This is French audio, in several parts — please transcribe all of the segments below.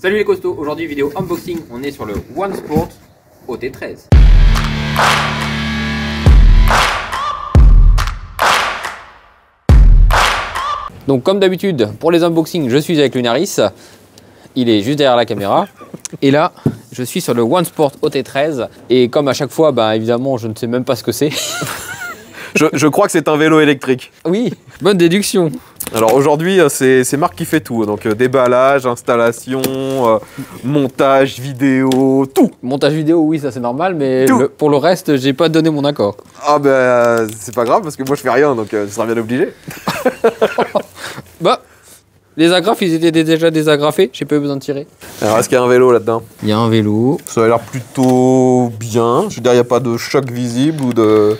Salut les costauds, aujourd'hui vidéo unboxing, on est sur le OneSport OT13. Donc comme d'habitude, pour les unboxings, je suis avec Lunaris. Il est juste derrière la caméra. Et là, je suis sur le OneSport OT13. Et comme à chaque fois, bah, évidemment, je ne sais même pas ce que c'est. Je crois que c'est un vélo électrique. Oui, bonne déduction. Alors aujourd'hui, c'est Marc qui fait tout. Donc déballage, installation, montage vidéo, tout. Montage vidéo, oui, ça c'est normal, mais pour le reste, j'ai pas donné mon accord. Ah ben, c'est pas grave parce que moi je fais rien, donc tu seras bien obligé. Bah, les agrafes, ils étaient déjà désagrafés, j'ai pas eu besoin de tirer. Alors est-ce qu'il y a un vélo là-dedans? Il y a un vélo. Ça a l'air plutôt bien. Je veux dire, il n'y a pas de choc visible ou de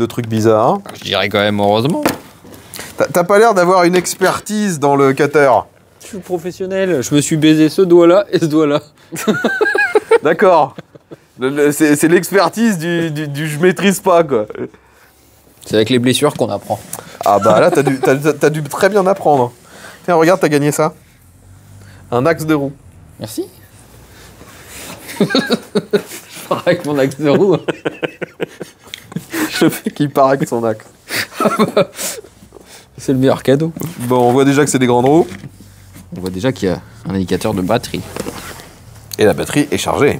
trucs bizarres. Je dirais quand même heureusement. T'as pas l'air d'avoir une expertise dans le cutter. Je suis professionnel, je me suis baisé ce doigt-là et ce doigt-là. D'accord. C'est l'expertise du je maîtrise pas, quoi. C'est avec les blessures qu'on apprend. Ah bah là, t'as dû très bien apprendre. Tiens, regarde, t'as gagné ça. Un axe de roue. Merci. Je pars avec mon axe de roue. Le mec qui part avec son axe. C'est le meilleur cadeau. Bon, on voit déjà que c'est des grandes roues. On voit déjà qu'il y a un indicateur de batterie. Et la batterie est chargée.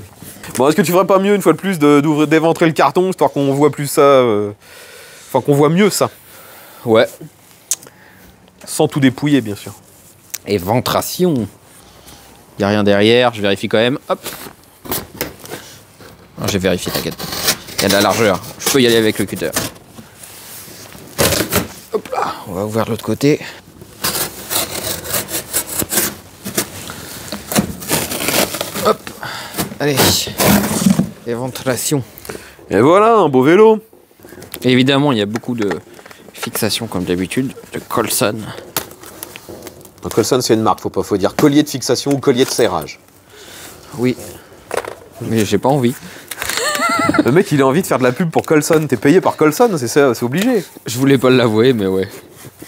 Bon, est-ce que tu ferais pas mieux, une fois de plus, d'éventrer le carton, histoire qu'on voit plus ça... Enfin, qu'on voit mieux ça. Ouais. Sans tout dépouiller, bien sûr. Éventration. Il n'y a rien derrière, je vérifie quand même. Hop. Non, j'ai vérifié, t'inquiète. Il y a de la largeur. Je peux y aller avec le cutter. Hop là, on va ouvrir de l'autre côté. Hop. Allez. Éventration. Et voilà, un beau vélo. Et évidemment, il y a beaucoup de fixations, comme d'habitude, de Colson. Un Colson, c'est une marque, faut dire collier de fixation ou collier de serrage. Oui. Mais j'ai pas envie. Le mec, il a envie de faire de la pub pour Colson. T'es payé par Colson, c'est obligé. Je voulais pas l'avouer, mais ouais.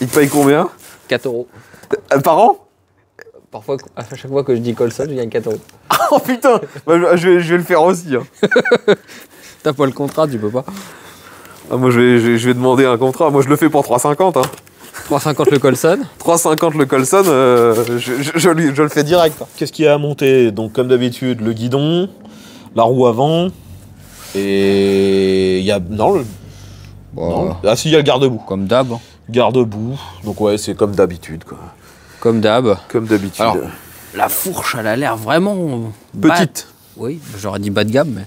Il te paye combien? 4 euros. Par an? Parfois, à chaque fois que je dis Colson, je gagne 4 euros. Oh putain, bah, je vais le faire aussi. Hein. T'as pas le contrat, tu peux pas. Ah, moi, je vais demander un contrat. Moi, je le fais pour 3,50. Hein. 3,50 le Colson. 3,50 le Colson, je le fais direct. Qu'est-ce qu'il y a à monter? Donc, comme d'habitude, le guidon, la roue avant, et il y a... Non, non. Ah si, il y a le garde-boue. Comme d'hab. Garde-boue, donc ouais, c'est comme d'habitude, quoi. Comme d'hab. Comme d'habitude. Alors, la fourche, elle a l'air vraiment... petite. Oui, j'aurais dit bas de gamme, mais...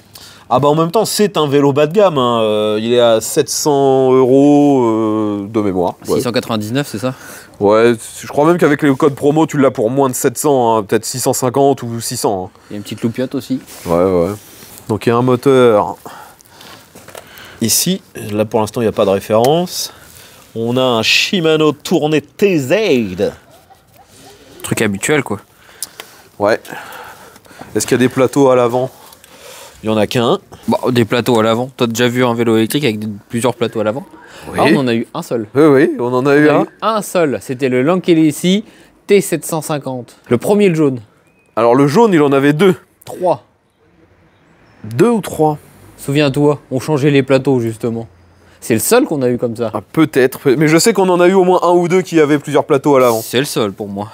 Ah bah en même temps, c'est un vélo bas de gamme. Hein. Il est à 700 € de mémoire. 699, c'est ça? Ouais, je crois même qu'avec les codes promo, tu l'as pour moins de 700, hein, peut-être 650 ou 600. Hein. Il y a une petite loupiote aussi. Ouais. Donc il y a un moteur ici. Là pour l'instant, il n'y a pas de référence. On a un Shimano Tourné TZ. Truc habituel, quoi. Ouais. Est-ce qu'il y a des plateaux à l'avant? Il n'y en a qu'un. Bon, des plateaux à l'avant. T'as déjà vu un vélo électrique avec plusieurs plateaux à l'avant? Oui. Ah, on en a eu un seul. Oui, on en a eu un. Un seul. C'était le Lankelesi T750. Le premier, le jaune. Alors le jaune, il en avait deux. 3. 2 ou 3? Souviens-toi, on changeait les plateaux, justement. C'est le seul qu'on a eu comme ça. Ah, peut-être. Mais je sais qu'on en a eu au moins un ou deux qui avaient plusieurs plateaux à l'avant. C'est le seul pour moi.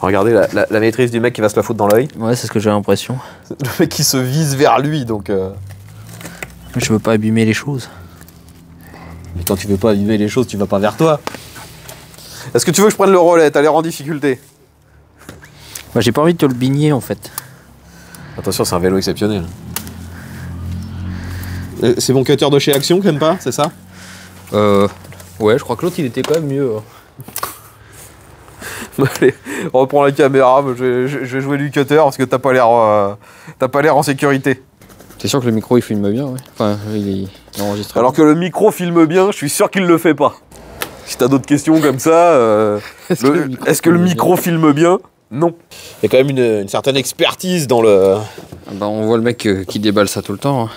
Regardez la maîtrise du mec qui va se la foutre dans l'œil. Ouais, c'est ce que j'ai l'impression. Le mec qui se vise vers lui, donc... Je veux pas abîmer les choses. Mais quand tu veux pas abîmer les choses, tu vas pas vers toi. Est-ce que tu veux que je prenne le relais? T'as l'air en difficulté. Bah, j'ai pas envie de te le bigner, en fait. Attention, c'est un vélo exceptionnel. C'est mon cutter de chez Action que t'aimes pas, c'est ça? Ouais, je crois que l'autre, il était quand même mieux. Allez, reprends la caméra, je vais jouer du cutter parce que t'as pas l'air en sécurité. C'est sûr que le micro il filme bien, ouais. Enfin, il enregistre. Alors que le micro filme bien, je suis sûr qu'il le fait pas. Si t'as d'autres questions comme ça, est-ce que le micro filme bien? Non. Il y a quand même une certaine expertise dans le... Ah bah, on voit le mec qui déballe ça tout le temps. Hein.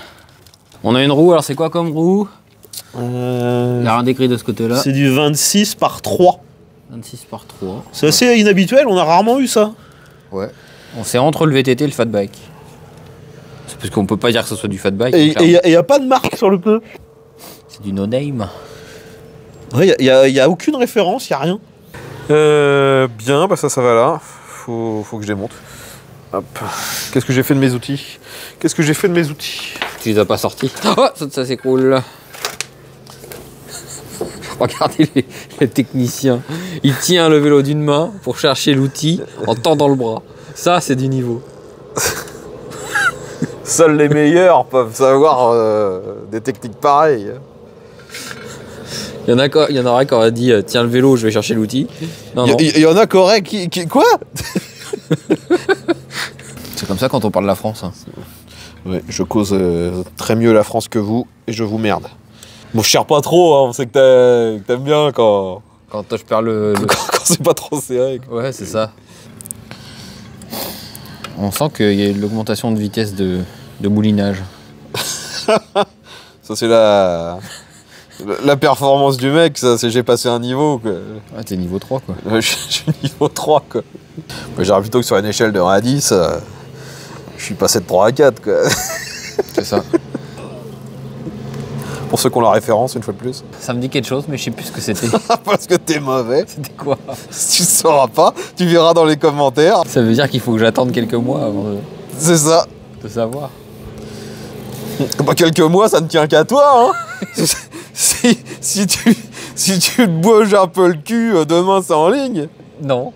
On a une roue, alors c'est quoi comme roue? Il n'y a rien décrit de ce côté-là. C'est du 26 par 3. 26 par 3. C'est assez inhabituel, on a rarement eu ça. Ouais. On c'est entre le VTT et le fat bike. C'est parce qu'on peut pas dire que ce soit du fat bike. Et y a pas de marque sur le pneu. C'est du no-name. Ouais, y a aucune référence, y a rien. Bien, bah ça va là. Faut que je démonte. Hop. Qu'est-ce que j'ai fait de mes outils? Tu les as pas sortis. Oh, ça s'écroule. Regardez les techniciens. Il tient le vélo d'une main pour chercher l'outil en tendant le bras. Ça, c'est du niveau. Seuls les meilleurs peuvent savoir des techniques pareilles. Il y en aurait qui auraient dit tiens le vélo, je vais chercher l'outil. Non. Il y en a qui auraient qui... Quoi? C'est comme ça quand on parle de la France. Hein. Ouais, je cause très mieux la France que vous et je vous merde. Bon, je cherche pas trop, hein, on sait que t'aimes bien quand... Quand je perds Quand c'est pas trop serré. Quoi. Ouais, c'est ça. On sent qu'il y a une augmentation de vitesse de moulinage. Ça, c'est la performance du mec, ça, c'est j'ai passé un niveau, quoi. Ouais, t'es niveau 3, quoi. Je suis niveau 3, quoi. Moi, j'aurais plutôt que sur une échelle de 1 à 10, je suis passé de 3 à 4, quoi. C'est ça. Pour ceux qui ont la référence, une fois de plus. Ça me dit quelque chose, mais je sais plus ce que c'était. Parce que t'es mauvais. C'était quoi? Si tu sauras pas, tu verras dans les commentaires. Ça veut dire qu'il faut que j'attende quelques mois avant C'est ça. de savoir. Bah, quelques mois, ça ne tient qu'à toi, hein. si tu te bouges un peu le cul, demain c'est en ligne. Non.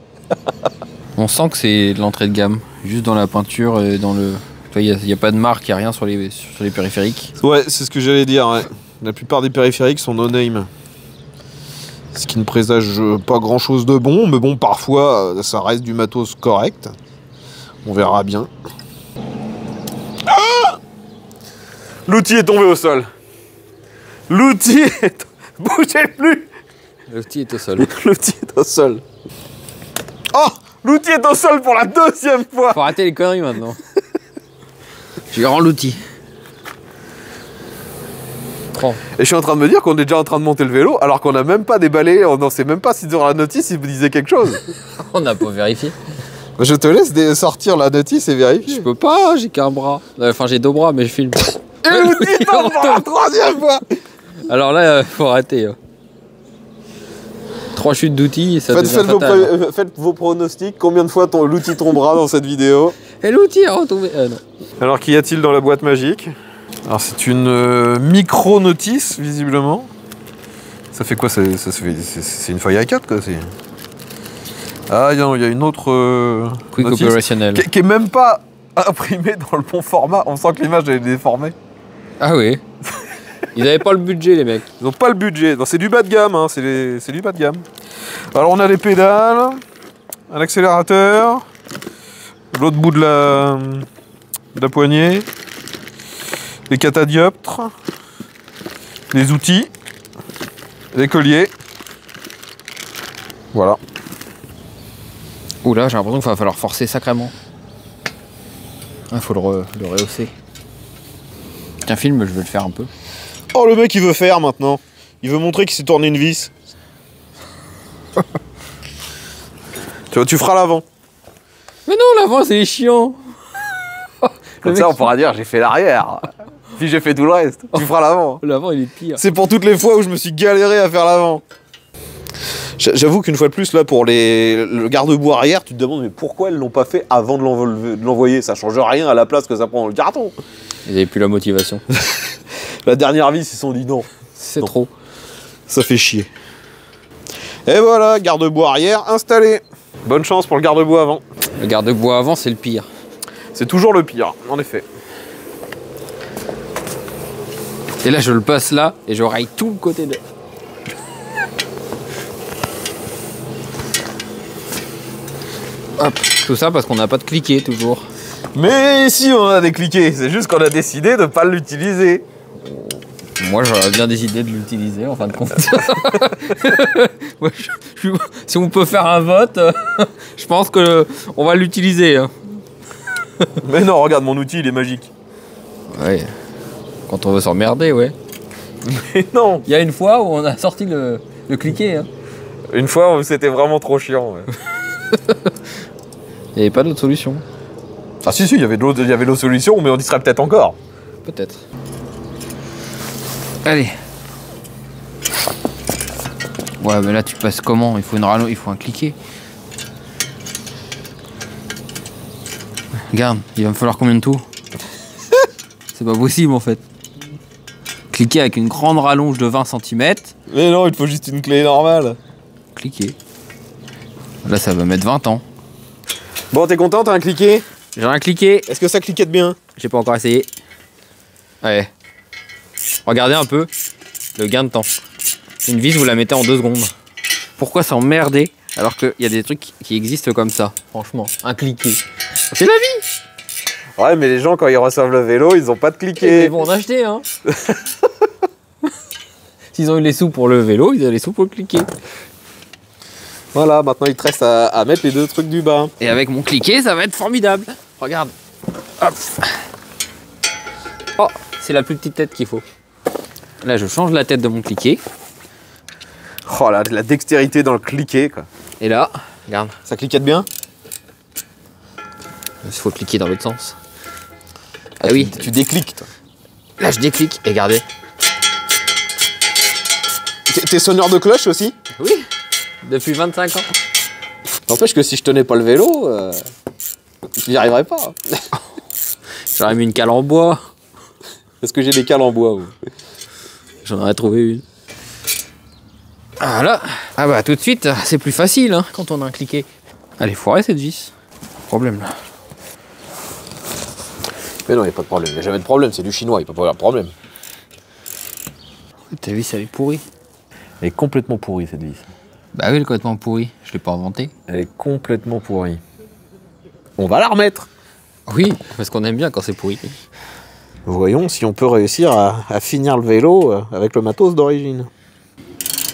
On sent que c'est de l'entrée de gamme. Juste dans la peinture et dans le... Il n'y a pas de marque, il n'y a rien sur les périphériques. Ouais, c'est ce que j'allais dire, ouais. La plupart des périphériques sont no-name. Ce qui ne présage pas grand-chose de bon, mais bon, parfois, ça reste du matos correct. On verra bien. Ah! L'outil est tombé au sol. L'outil est... Bougez plus! L'outil est au sol. L'outil est au sol. Oh! L'outil est au sol pour la 2e fois! Faut arrêter les conneries maintenant. Je rends l'outil. Prends. Et je suis en train de me dire qu'on est déjà en train de monter le vélo alors qu'on n'a même pas déballé, on ne sait même pas si dans la notice il vous disait quelque chose. On n'a pas vérifié. Je te laisse sortir la notice et vérifier. Je peux pas, j'ai qu'un bras. Enfin, j'ai 2 bras, mais je filme. Et l'outil tombe pour la 3e fois! Alors là, faut arrêter. 3 chutes d'outils et ça devient fatal. Faites vos pronostics. Combien de fois l'outil tombera dans cette vidéo? Et l'outil a retombé. Non. Alors, qu'y a-t-il dans la boîte magique? Alors, c'est une micro-notice, visiblement. Ça fait quoi? C'est une feuille A4, quoi. Ah, non, il y a une autre Quick notice opérationnel. qui est même pas imprimée dans le bon format. On sent que l'image, elle est déformée. Ah oui. Ils n'avaient pas le budget, les mecs. Ils n'ont pas le budget. C'est du bas de gamme, hein. C'est du bas de gamme. Alors, on a les pédales, un accélérateur, l'autre bout de la poignée, les catadioptres, les outils, les colliers. Voilà. Oula, j'ai l'impression qu'il va falloir forcer sacrément. Il faut le rehausser. Tiens, film, je vais le faire un peu. Oh, le mec, il veut faire maintenant. Il veut montrer qu'il s'est tourné une vis. Tu feras l'avant. Mais non, l'avant, c'est chiant. Comme ça, on pourra dire j'ai fait l'arrière. Puis j'ai fait tout le reste. Tu feras l'avant. L'avant, il est pire. C'est pour toutes les fois où je me suis galéré à faire l'avant. J'avoue qu'une fois de plus, là, pour le garde-boue arrière, tu te demandes mais pourquoi ils l'ont pas fait avant de l'envoyer? Ça change rien à la place que ça prend dans le carton. Ils avaient plus la motivation. La dernière vis, ils se sont dit non. C'est trop. Ça fait chier. Et voilà, garde-boue arrière installé. Bonne chance pour le garde-boue avant. Le garde-boue avant, c'est le pire. C'est toujours le pire, en effet. Et là, je le passe là et je raille tout le côté de... Hop, tout ça parce qu'on n'a pas de cliquet toujours. Mais si, on a des cliquets, c'est juste qu'on a décidé de ne pas l'utiliser. Moi, j'aurais bien décidé de l'utiliser en fin de compte. Moi, si on peut faire un vote, je pense qu'on va l'utiliser. Hein. Mais non, regarde, mon outil, il est magique. Ouais. Quand on veut s'emmerder, ouais. Mais non. Il y a une fois où on a sorti le cliquet. Hein. Une fois où c'était vraiment trop chiant. Ouais. Il n'y avait pas d'autre solution. Ah si, il y avait de l'autre solution, mais on y serait peut-être encore. Peut-être. Allez. Ouais, mais là tu passes comment? Il faut une rallonge, il faut un cliquet. Regarde, il va me falloir combien de tours? C'est pas possible en fait. Cliquer avec une grande rallonge de 20 cm. Mais non, il te faut juste une clé normale. Cliquer. Là ça va mettre 20 ans. Bon, t'es content, t'as un cliquet? J'ai rien cliqué. Est-ce que ça cliquette bien? J'ai pas encore essayé. Ouais. Regardez un peu le gain de temps. Une vis, vous la mettez en 2 secondes. Pourquoi s'emmerder alors qu'il y a des trucs qui existent comme ça? Franchement, un cliquet. C'est la vie! Ouais, mais les gens, quand ils reçoivent le vélo, ils ont pas de cliquet. Ils vont en acheter, hein. S'ils ont eu les sous pour le vélo, ils ont les sous pour le cliquet. Voilà, maintenant il te reste à mettre les 2 trucs du bas. Et avec mon cliquet, ça va être formidable. Regarde. Hop. Oh, c'est la plus petite tête qu'il faut. Là, je change la tête de mon cliquet. Oh là, de la dextérité dans le cliquet, quoi. Et là, regarde. Ça cliquette bien? Il faut cliquer dans l'autre sens. Ah oui. Tu décliques, toi. Là, je déclique et regardez. T'es sonneur de cloche aussi? Oui. Depuis 25 ans. N'empêche que si je tenais pas le vélo, j'y arriverais pas. J'aurais mis une cale en bois. Est-ce que j'ai des cales en bois, vous? J'en aurais trouvé une. Voilà. Ah bah tout de suite, c'est plus facile hein, quand on a un cliquet. Elle est foirée cette vis. Problème là. Mais non, il n'y a pas de problème. Il n'y a jamais de problème. C'est du chinois, il peut pas y avoir de problème. Ta vis, elle est pourrie. Elle est complètement pourrie, cette vis. Bah oui, elle est complètement pourrie. Je l'ai pas inventée. Elle est complètement pourrie. On va la remettre. Oui, parce qu'on aime bien quand c'est pourri. Voyons si on peut réussir à finir le vélo avec le matos d'origine.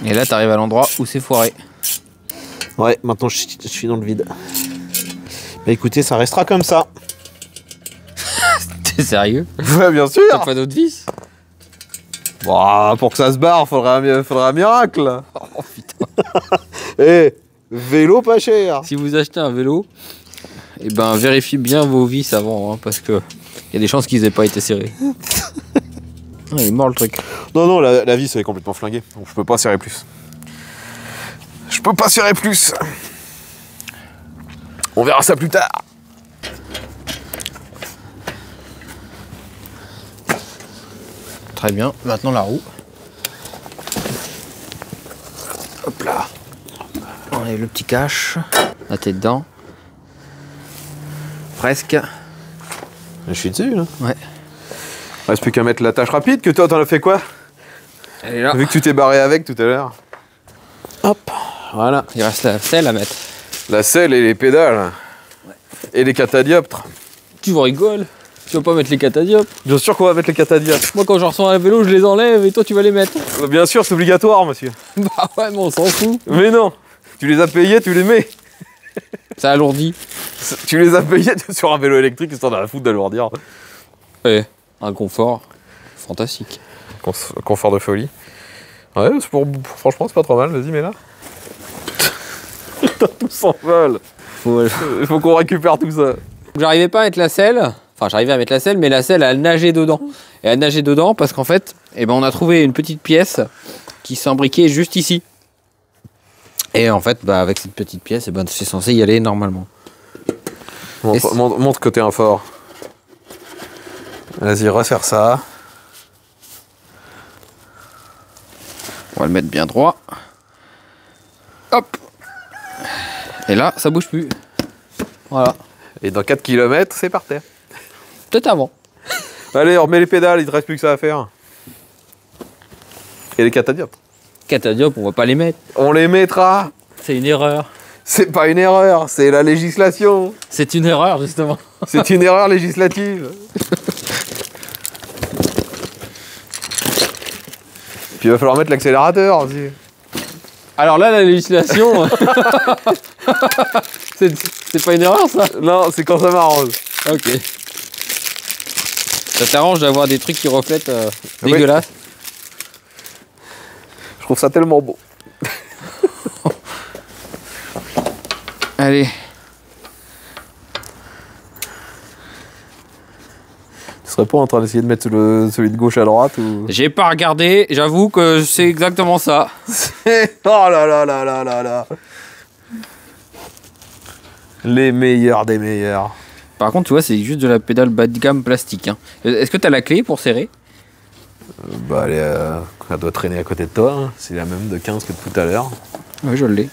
Et là, t'arrives à l'endroit où c'est foiré. Ouais, maintenant je suis dans le vide. Bah écoutez, ça restera comme ça. T'es sérieux? Ouais, bien sûr. T'as pas d'autre vis? Bah, pour que ça se barre, faudrait un miracle. Oh putain. Eh, vélo pas cher. Si vous achetez un vélo, eh ben vérifiez bien vos vis avant, hein, parce que il y a des chances qu'ils aient pas été serrés. Ah, il est mort le truc. Non, non, la vis elle est complètement flinguée. Donc je peux pas serrer plus. Je peux pas serrer plus. On verra ça plus tard. Très bien, maintenant la roue. Hop là. On enlève le petit cache. La tête dedans. Presque. Je suis dessus là. Ouais. Reste plus qu'à mettre la tâche rapide. Que toi t'en as fait quoi? Elle est là. Vu que tu t'es barré avec tout à l'heure. Hop. Voilà. Il reste la selle à mettre. La selle et les pédales. Ouais. Et les catadioptres. Tu rigoles? Tu vas pas mettre les catadioptres? Bien sûr qu'on va mettre les catadioptres. Moi quand je reçois un vélo, je les enlève et toi tu vas les mettre. Bien sûr, c'est obligatoire, monsieur. Bah ouais, mais on s'en fout. Mais non. Tu les as payés, tu les mets. Ça alourdit. Tu les as payés sur un vélo électrique, histoire de la foutre d'alourdir. Ouais, un confort fantastique. Confort de folie. Ouais, franchement, c'est pas trop mal. Vas-y, mets là. Tout s'envole. Il faut qu'on récupère tout ça. J'arrivais pas à mettre la selle. Enfin, j'arrivais à mettre la selle, mais la selle, elle nageait dedans. Et elle nageait dedans parce qu'en fait, eh ben, on a trouvé une petite pièce qui s'imbriquait juste ici. Et en fait, bah, avec cette petite pièce, eh ben, c'est censé y aller normalement. Montre que t'es un fort. Vas-y, resserre ça. On va le mettre bien droit. Hop. Et là, ça bouge plus. Voilà. Et dans 4 km, c'est par terre. Peut-être avant. Allez, on remet les pédales, il te reste plus que ça à faire. Et les catadioptres. Catadioptres, on va pas les mettre. On les mettra. C'est une erreur. C'est pas une erreur, c'est la législation. C'est une erreur, justement. C'est une erreur législative. Puis il va falloir mettre l'accélérateur aussi. Alors là, la législation... c'est pas une erreur, ça? Non, c'est quand ça m'arrange. Ok. Ça t'arrange d'avoir des trucs qui reflètent dégueulasses? Je trouve ça tellement beau. Allez. Tu serais pas en train d'essayer de mettre celui de gauche à droite ou... J'ai pas regardé, j'avoue que c'est exactement ça. Oh là là là là là là. Les meilleurs des meilleurs. Par contre, tu vois, c'est juste de la pédale bas de gamme plastique. Hein. Est-ce que t'as la clé pour serrer? Bah, elle doit traîner à côté de toi. Hein. C'est la même de 15 que de tout à l'heure. Oui, je l'ai.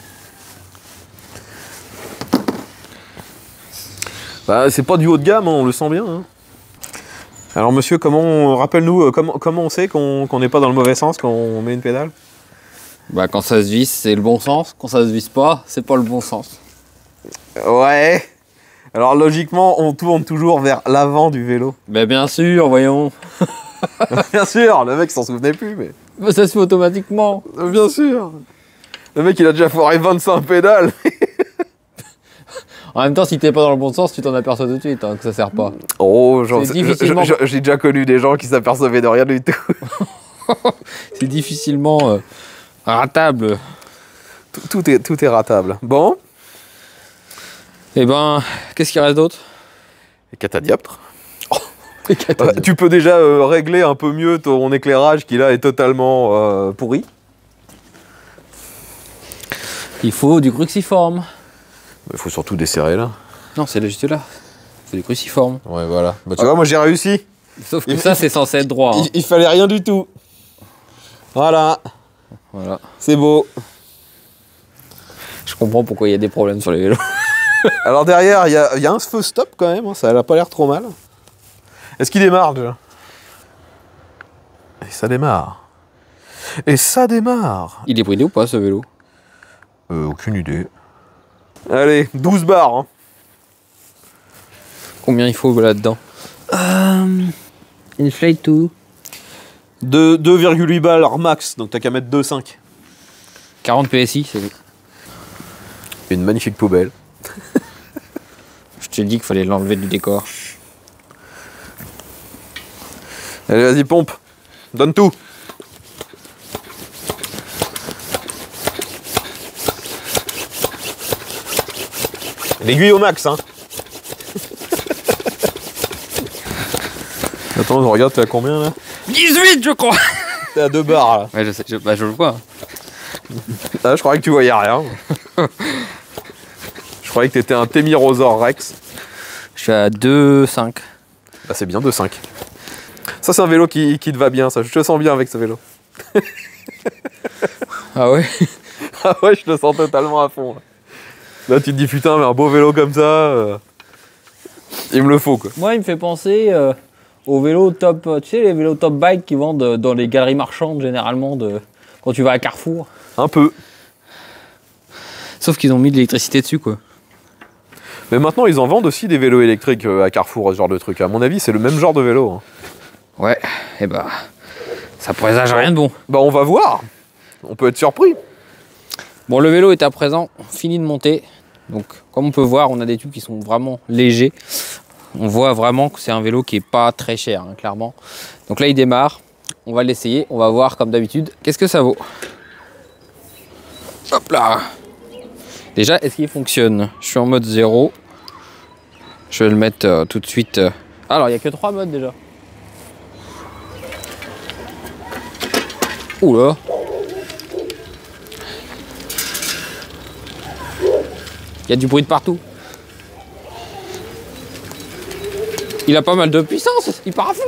Bah, c'est pas du haut de gamme, hein, on le sent bien. Hein. Alors, monsieur, rappelle-nous, comment on sait qu'on n'est pas dans le mauvais sens quand on met une pédale? Bah, quand ça se visse, c'est le bon sens. Quand ça se visse pas, c'est pas le bon sens. Ouais. Alors, logiquement, on tourne toujours vers l'avant du vélo. Bah, bien sûr, voyons. Bien sûr, le mec s'en souvenait plus, mais... Bah, ça se fait automatiquement. Bien sûr. Le mec, il a déjà foiré 25 pédales. En même temps, si t'es pas dans le bon sens, tu t'en aperçois tout de suite, hein, que ça sert pas. Oh, j'ai déjà connu des gens qui s'apercevaient de rien du tout. C'est difficilement ratable. Tout est ratable. Bon. Eh ben, qu'est-ce qu'il reste d'autre? Les catadioptres. Les catadioptres. Tu peux déjà régler un peu mieux ton éclairage qui là est totalement pourri. Il faut du cruciforme. Il faut surtout desserrer là. Non, c'est là, juste là. C'est du cruciforme. Ouais, voilà. Bah, tu vois, moi j'ai réussi. Sauf que ça, c'est censé être droit. Hein. Il fallait rien du tout. Voilà. Voilà. C'est beau. Je comprends pourquoi il y a des problèmes sur les vélos. Alors derrière, il y a un feu stop quand même. Hein, ça n'a pas l'air trop mal. Est-ce qu'il démarre déjà? Et ça démarre. Et ça démarre. Il est bridé ou pas ce vélo? Aucune idée. Allez, 12 bars. Hein. Combien il faut là-dedans? Inflate to 2,8 balles max, donc t'as qu'à mettre 2,5. 40 PSI, c'est... Une magnifique poubelle. Je t'ai dit qu'il fallait l'enlever du décor. Allez, vas-y, pompe. Donne tout. L'aiguille au max, hein. Attends, je regarde, t'es à combien là? 18, je crois. T'es à 2 bars là. Ouais, je sais, je le vois. Ah, je croyais que tu voyais rien. Je croyais que t'étais un Témirosaure Rex. Je suis à 2,5. Bah, c'est bien 2,5. Ça, c'est un vélo qui te va bien, ça. Je te sens bien avec ce vélo. Ah ouais? Ah ouais, je te sens totalement à fond. Là, tu te dis, putain, mais un beau vélo comme ça, il me le faut, quoi. Moi, il me fait penser aux vélos top, tu sais, les vélos top bike qui vendent dans les galeries marchandes, généralement, quand tu vas à Carrefour. Un peu. Sauf qu'ils ont mis de l'électricité dessus, quoi. Mais maintenant, ils en vendent aussi des vélos électriques à Carrefour, ce genre de truc. À mon avis, c'est le même genre de vélo. Hein. Ouais, et bah, ça présage rien de bon. Bah, on va voir. On peut être surpris. Bon, le vélo est à présent fini de monter. Donc, comme on peut voir, on a des tubes qui sont vraiment légers. On voit vraiment que c'est un vélo qui est pas très cher, hein, clairement. Donc là, il démarre. On va l'essayer. On va voir, comme d'habitude, qu'est-ce que ça vaut. Hop là. Déjà, est-ce qu'il fonctionne? Je suis en mode 0. Je vais le mettre tout de suite. Alors, il n'y a que 3 modes déjà. Oula. Il y a du bruit de partout. Il a pas mal de puissance, il part à fond.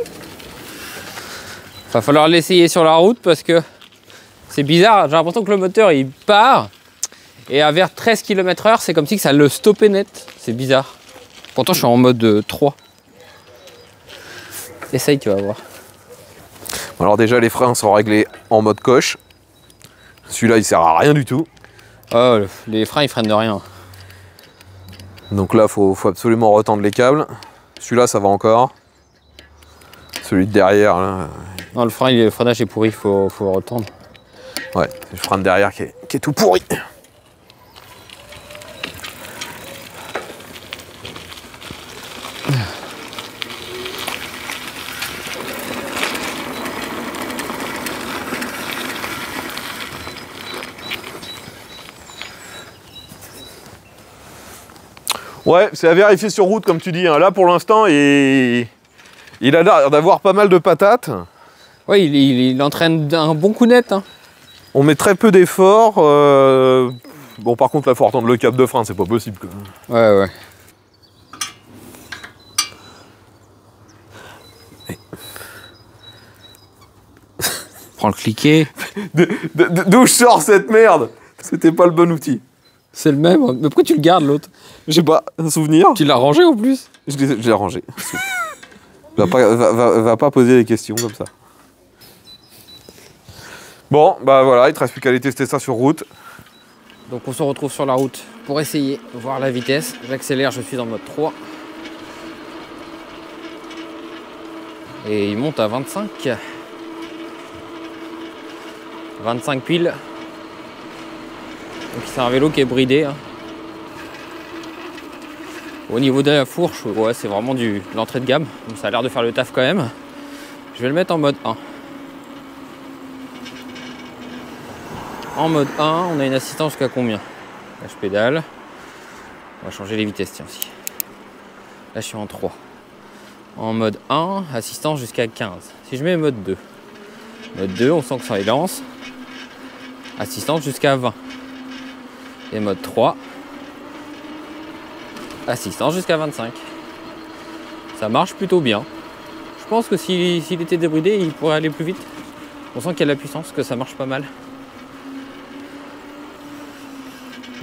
Va falloir l'essayer sur la route parce que c'est bizarre. J'ai l'impression que le moteur il part et à vers 13 km/h, c'est comme si ça le stoppait net. C'est bizarre. Pourtant, je suis en mode 3. Essaye, tu vas voir. Alors déjà, les freins sont réglés en mode coche. Celui-là, il sert à rien du tout. Oh, les freins, ils freinent de rien. Donc là, faut absolument retendre les câbles. Celui-là, ça va encore. Celui de derrière, là... Non, le freinage est pourri, il faut le retendre. Ouais, c'est le frein de derrière qui est tout pourri. Ouais, c'est à vérifier sur route, comme tu dis. Hein. Là, pour l'instant, il Il a l'air d'avoir pas mal de patates. Ouais, il entraîne un bon coup net. Hein. On met très peu d'efforts. Bon, par contre, là, il faut attendre le cap de frein, c'est pas possible. Quoi. Ouais. Prends le cliquet. D'où je sors cette merde? C'était pas le bon outil. C'est le même. Mais pourquoi tu le gardes, l'autre? J'ai pas un souvenir. Tu l'as rangé en plus? Je l'ai rangé. Va pas poser des questions comme ça. Bon, bah voilà, il te reste plus qu'à aller tester ça sur route. Donc on se retrouve sur la route pour essayer, voir la vitesse. J'accélère, je suis en mode 3. Et il monte à 25. 25 piles. Donc c'est un vélo qui est bridé. Hein. Au niveau de la fourche, ouais, c'est vraiment de l'entrée de gamme. Donc ça a l'air de faire le taf quand même. Je vais le mettre en mode 1. En mode 1, on a une assistance jusqu'à combien? Là, je pédale. On va changer les vitesses, tiens aussi. Là, je suis en 3. En mode 1, assistance jusqu'à 15. Si je mets mode 2. Mode 2, on sent que ça élance. Assistance jusqu'à 20. Et mode 3. Assistance jusqu'à 25. Ça marche plutôt bien. Je pense que s'il était débridé, il pourrait aller plus vite. On sent qu'il y a de la puissance, que ça marche pas mal.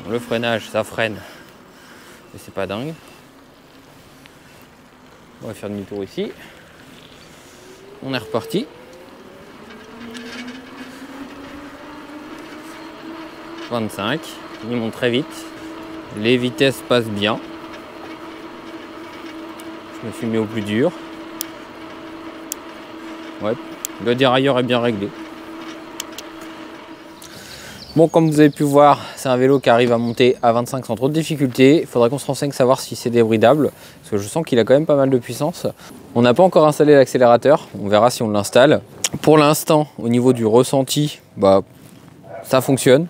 Le freinage, ça freine. Mais c'est pas dingue. On va faire demi-tour ici. On est reparti. « 25. Il monte très vite. Les vitesses passent bien. Je me suis mis au plus dur. Ouais, le dérailleur est bien réglé. Bon, comme vous avez pu voir, c'est un vélo qui arrive à monter à 25 sans trop de difficultés. Il faudra qu'on se renseigne savoir si c'est débridable, parce que je sens qu'il a quand même pas mal de puissance. On n'a pas encore installé l'accélérateur, on verra si on l'installe. Pour l'instant, au niveau du ressenti, bah, ça fonctionne,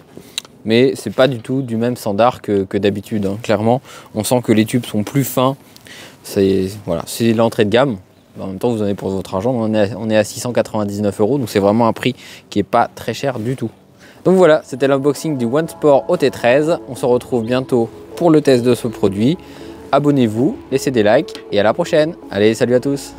mais c'est pas du tout du même standard que d'habitude. Hein. Clairement, on sent que les tubes sont plus fins. C'est voilà, c'est l'entrée de gamme. En même temps, vous en avez pour votre argent. On est à 699 €, donc c'est vraiment un prix qui est pas très cher du tout. Donc voilà, c'était l'unboxing du OneSport OT13. On se retrouve bientôt pour le test de ce produit. Abonnez-vous, laissez des likes et à la prochaine. Allez, salut à tous!